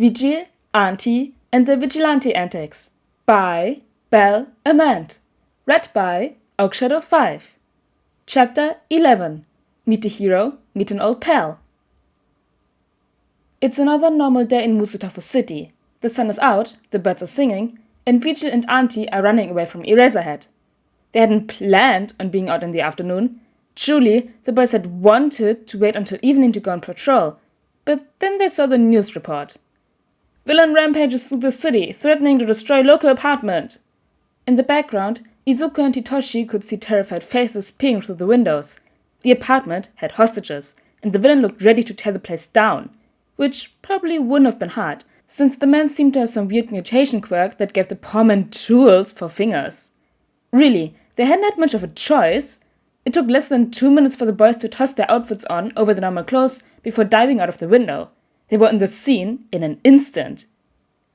Vigil, Ante, and the Vigilante Antics by BelleAmant. Read by Oakshadow 5. Chapter 11. Meet the hero, meet an old pal. It's another normal day in Musutafu City. The sun is out, the birds are singing, and Vigil and Ante are running away from Eraserhead. They hadn't planned on being out in the afternoon. Truly, the boys had wanted to wait until evening to go on patrol, but then they saw the news report. Villain rampages through the city, threatening to destroy local apartment. In the background, Izuku and Hitoshi could see terrified faces peering through the windows. The apartment had hostages, and the villain looked ready to tear the place down, which probably wouldn't have been hard, since the man seemed to have some weird mutation quirk that gave the poor man tools for fingers. Really, they hadn't had much of a choice. It took less than 2 minutes for the boys to toss their outfits on over the normal clothes before diving out of the window. They were in the scene in an instant.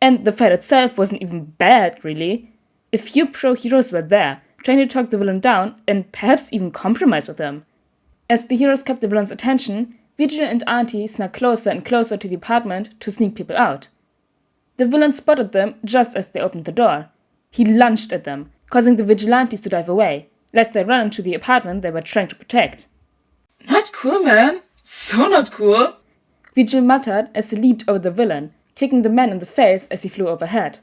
And the fight itself wasn't even bad, really. A few pro-heroes were there, trying to talk the villain down and perhaps even compromise with him. As the heroes kept the villain's attention, Vigil and Ante snuck closer and closer to the apartment to sneak people out. The villain spotted them just as they opened the door. He lunged at them, causing the vigilantes to dive away, lest they run into the apartment they were trying to protect. Not cool, man. So not cool. Vigil muttered as he leaped over the villain, kicking the man in the face as he flew overhead.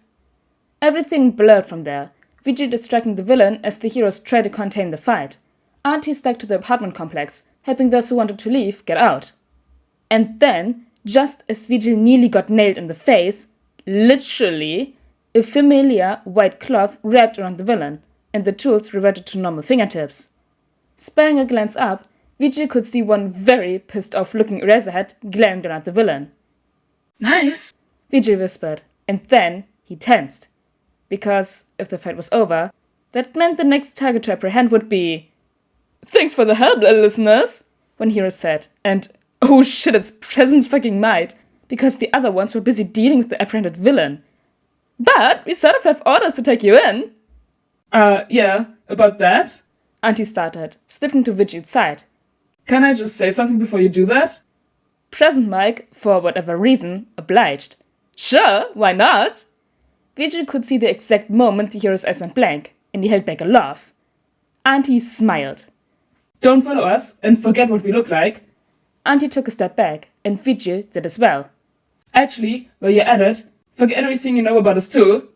Everything blurred from there, Vigil distracting the villain as the heroes tried to contain the fight. Ante stuck to the apartment complex, helping those who wanted to leave get out. And then, just as Vigil nearly got nailed in the face, literally, a familiar white cloth wrapped around the villain, and the tools reverted to normal fingertips. Sparing a glance up, Vigil could see one very pissed-off looking Eraserhead glaring down at the villain. Nice, Vigil whispered, and then he tensed. Because if the fight was over, that meant the next target to apprehend would be... "Thanks for the help, listeners," one hero said, and oh shit, it's present fucking might, because the other ones were busy dealing with the apprehended villain. "But we sort of have orders to take you in." Yeah, about that? Ante started, slipping to Vigil's side. Can I just say something before you do that? Present Mike, for whatever reason, obliged. "Sure, why not?" Vigil could see the exact moment the hero's eyes went blank, and he held back a laugh. Ante smiled. Don't follow us and forget what we look like. Ante took a step back, and Vigil did as well. Actually, while you're at it, forget everything you know about us too.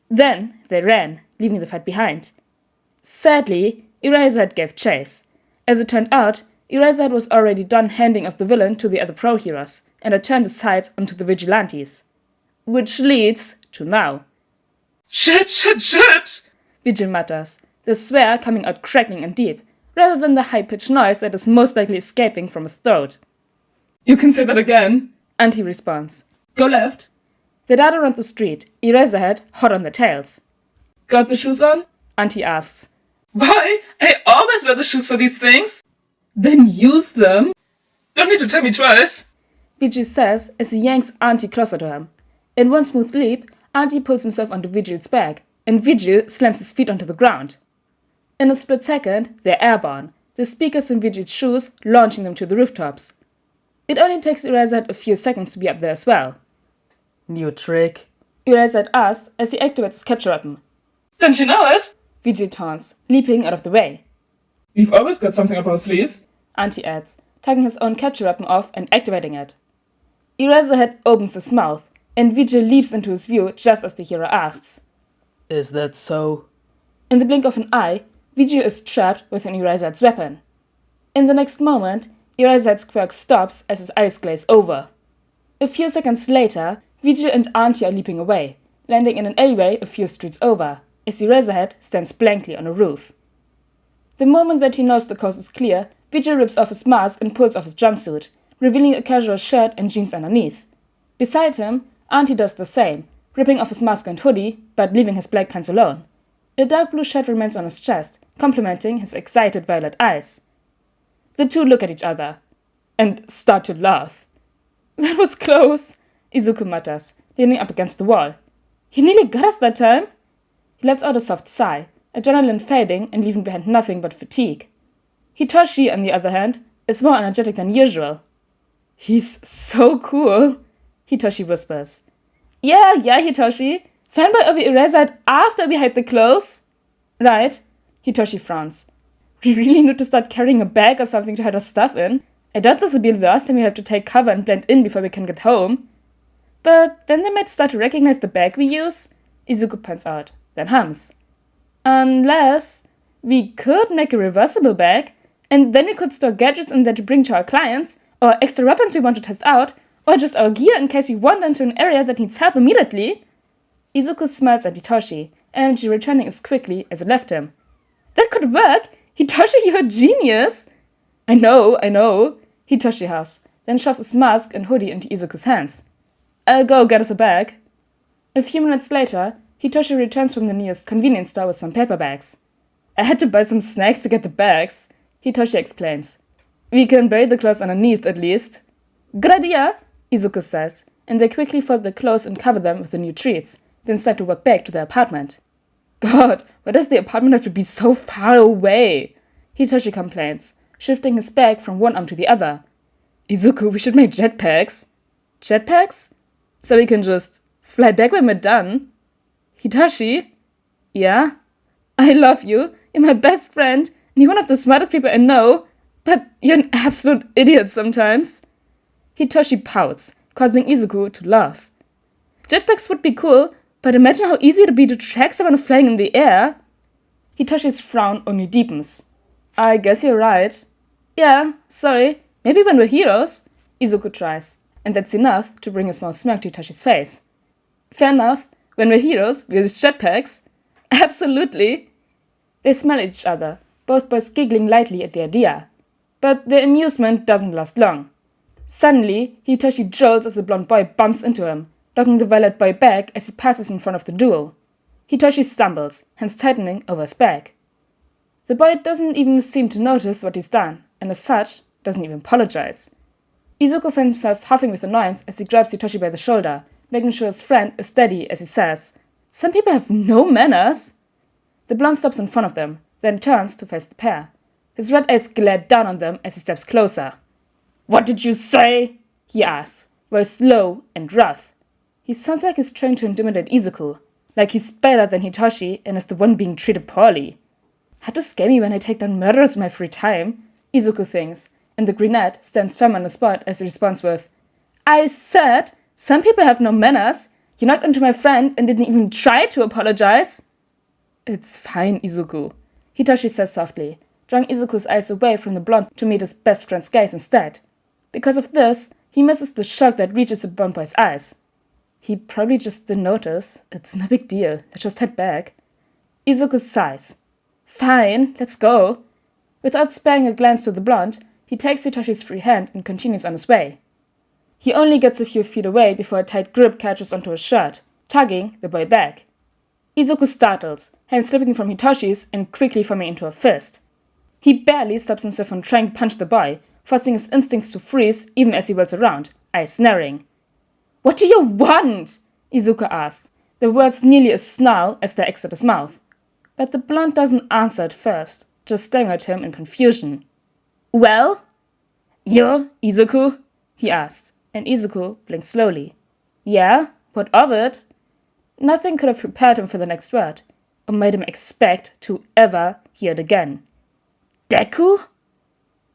Then they ran, leaving the fight behind. Sadly, Eraserhead gave chase. As it turned out, Eraserhead was already done handing off the villain to the other pro-heroes, and had turned his sights onto the vigilantes. Which leads to now. Shit! Vigil mutters, the swear coming out crackling and deep, rather than the high-pitched noise that is most likely escaping from his throat. You can say that again. Ante responds. Go left. They dart around the street, Eraserhead hot on their tails. Got the shoes on? Ante asks. Why? I always wear the shoes for these things. Then use them. Don't need to tell me twice. Vigil says as he yanks Ante closer to him. In one smooth leap, Ante pulls himself onto Vigil's back, and Vigil slams his feet onto the ground. In a split second, they're airborne, the speakers in Vigil's shoes launching them to the rooftops. It only takes Eraserhead a few seconds to be up there as well. New trick, Eraserhead asks as he activates his capture weapon. Don't you know it? Vigil taunts, leaping out of the way. We've always got something up our sleeves. Ante adds, taking his own capture weapon off and activating it. Eraserhead opens his mouth, and Vigil leaps into his view just as the hero asks. Is that so? In the blink of an eye, Vigil is trapped within Eraserhead's weapon. In the next moment, Eraserhead's quirk stops as his eyes glaze over. A few seconds later, Vigil and Ante are leaping away, landing in an alleyway a few streets over, as Eraserhead stands blankly on a roof. The moment that he knows the coast is clear, Vigil rips off his mask and pulls off his jumpsuit, revealing a casual shirt and jeans underneath. Beside him, Ante does the same, ripping off his mask and hoodie, but leaving his black pants alone. A dark blue shirt remains on his chest, complementing his excited violet eyes. The two look at each other, and start to laugh. "That was close," Izuku mutters, leaning up against the wall. "You nearly got us that time." He lets out a soft sigh, adrenaline fading and leaving behind nothing but fatigue. Hitoshi, on the other hand, is more energetic than usual. "He's so cool," Hitoshi whispers. Yeah, Hitoshi. Fanboy over Eraser after we hide the clothes? Right. Hitoshi frowns. We really need to start carrying a bag or something to hide our stuff in. I doubt this will be the last time we have to take cover and blend in before we can get home. But then they might start to recognize the bag we use, Izuku points out, then hums. Unless we could make a reversible bag, and then we could store gadgets in there to bring to our clients, or extra weapons we want to test out, or just our gear in case we wander into an area that needs help immediately. Izuku smiles at Hitoshi, energy returning as quickly as it left him. That could work! Hitoshi, you're a genius! I know, Hitoshi huffs, then shoves his mask and hoodie into Izuku's hands. I'll go get us a bag. A few minutes later, Hitoshi returns from the nearest convenience store with some paper bags. I had to buy some snacks to get the bags, Hitoshi explains. We can bury the clothes underneath at least. Good idea, Izuku says, and they quickly fold the clothes and cover them with the new treats, then start to walk back to their apartment. God, why does the apartment have to be so far away? Hitoshi complains, shifting his bag from one arm to the other. Izuku, we should make jetpacks. Jetpacks? So we can just fly back when we're done. Hitoshi? Yeah? I love you. You're my best friend, and you're one of the smartest people I know, but you're an absolute idiot sometimes. Hitoshi pouts, causing Izuku to laugh. Jetpacks would be cool, but imagine how easy it would be to track someone flying in the air. Hitoshi's frown only deepens. I guess you're right. Yeah, sorry. Maybe when we're heroes, Izuku tries, and that's enough to bring a small smirk to Hitoshi's face. Fair enough. When we're heroes, we'll use jetpacks. Absolutely. They smile at each other, both boys giggling lightly at the idea. But their amusement doesn't last long. Suddenly, Hitoshi jolts as a blonde boy bumps into him, knocking the violet boy back as he passes in front of the duo. Hitoshi stumbles, hands tightening over his back. The boy doesn't even seem to notice what he's done, and as such, doesn't even apologize. Izuku finds himself huffing with annoyance as he grabs Hitoshi by the shoulder, making sure his friend is steady as he says, "Some people have no manners." The blonde stops in front of them, then turns to face the pair. His red eyes glare down on them as he steps closer. "What did you say?" he asks, voice low and rough. He sounds like he's trying to intimidate Izuku, like he's better than Hitoshi and is the one being treated poorly. How to scare me when I take down murderers in my free time, Izuku thinks, and the brunette stands firm on the spot as he responds with, "I said, some people have no manners. You knocked into my friend and didn't even try to apologize." "It's fine, Izuku," Hitoshi says softly, drawing Izuku's eyes away from the blonde to meet his best friend's gaze instead. Because of this, he misses the shock that reaches the blonde boy's eyes. He probably just didn't notice. It's no big deal. Let's just head back. Izuku sighs. Fine, let's go. Without sparing a glance to the blonde, he takes Hitoshi's free hand and continues on his way. He only gets a few feet away before a tight grip catches onto his shirt, tugging the boy back. Izuku startles, hand slipping from Hitoshi's and quickly forming into a fist. He barely stops himself from trying to punch the boy, forcing his instincts to freeze even as he whirls around, eyes narrowing. "What do you want?" Izuku asks, the words nearly a snarl as they exit his mouth. But the blonde doesn't answer at first, just staring at him in confusion. "Well?" "You, Izuku?" he asks, and Izuku blinks slowly. "Yeah? What of it?" Nothing could have prepared him for the next word, or made him expect to ever hear it again. "Deku?"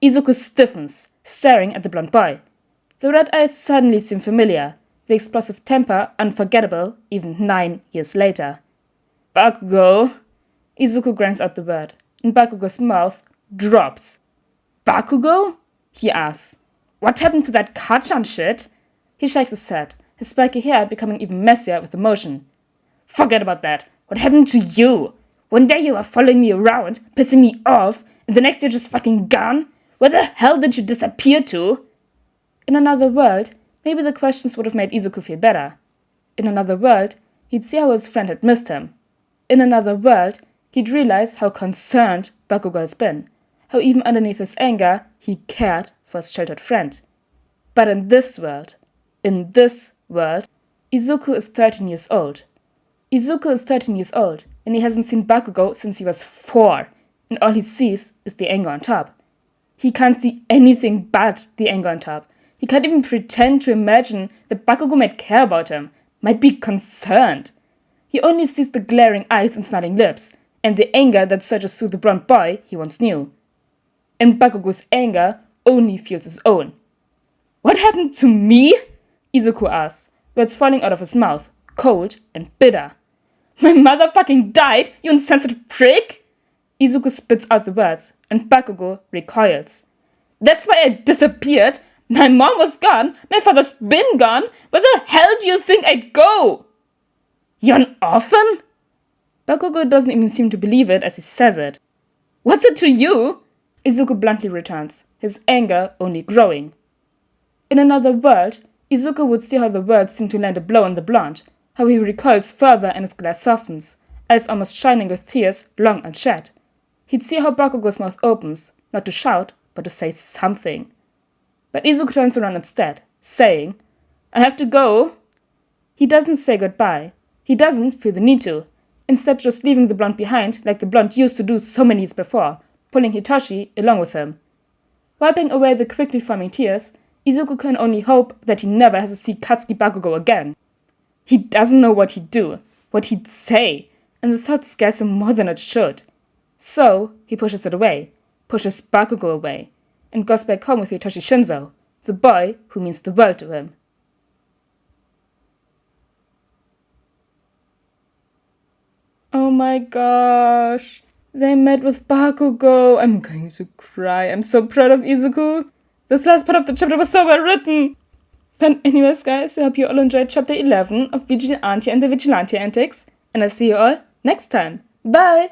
Izuku stiffens, staring at the blonde boy. The red eyes suddenly seem familiar, the explosive temper unforgettable even 9 years later. "Bakugo?" Izuku grinds out the word, and Bakugo's mouth drops. "Bakugo?" he asks. "What happened to that Kachan shit?" He shakes his head, his spiky hair becoming even messier with emotion. "Forget about that. What happened to you? One day you were following me around, pissing me off, and the next you're just fucking gone? Where the hell did you disappear to?" In another world, maybe the questions would have made Izuku feel better. In another world, he'd see how his friend had missed him. In another world, he'd realize how concerned Bakugo has been, how even underneath his anger, he cared for his childhood friend. But in this world, Izuku is 13 years old. Izuku is 13 years old, and he hasn't seen Bakugo since he was 4, and all he sees is the anger on top. He can't see anything but the anger on top. He can't even pretend to imagine that Bakugo might care about him, might be concerned. He only sees the glaring eyes and snarling lips, and the anger that surges through the blonde boy he once knew. And Bakugo's anger only fuels his own. What happened to me? Izuku asks, words falling out of his mouth, cold and bitter. My mother fucking died, you insensitive prick! Izuku spits out the words, and Bakugo recoils. That's why I disappeared. My mom was gone, my father's been gone. Where the hell do you think I'd go? You're an orphan? Bakugo doesn't even seem to believe it as he says it. What's it to you? Izuku bluntly returns, his anger only growing. In another world, Izuku would see how the words seem to land a blow on the blonde, how he recoils further and his glare softens, eyes almost shining with tears long unshed. He'd see how Bakugo's mouth opens, not to shout, but to say something. But Izuku turns around instead, saying, I have to go. He doesn't say goodbye. He doesn't feel the need to, instead just leaving the blonde behind like the blonde used to do so many years before, pulling Hitoshi along with him. Wiping away the quickly forming tears, Izuku can only hope that he never has to see Katsuki Bakugo again. He doesn't know what he'd do, what he'd say, and the thought scares him more than it should. So he pushes it away, pushes Bakugo away, and goes back home with Hitoshi Shinzo, the boy who means the world to him. Oh my gosh, they met with Bakugo. I'm going to cry. I'm so proud of Izuku. This last part of the chapter was so well written. But anyways, guys, I hope you all enjoyed chapter 11 of Vigilante and the Vigilante Antics, and I'll see you all next time. Bye!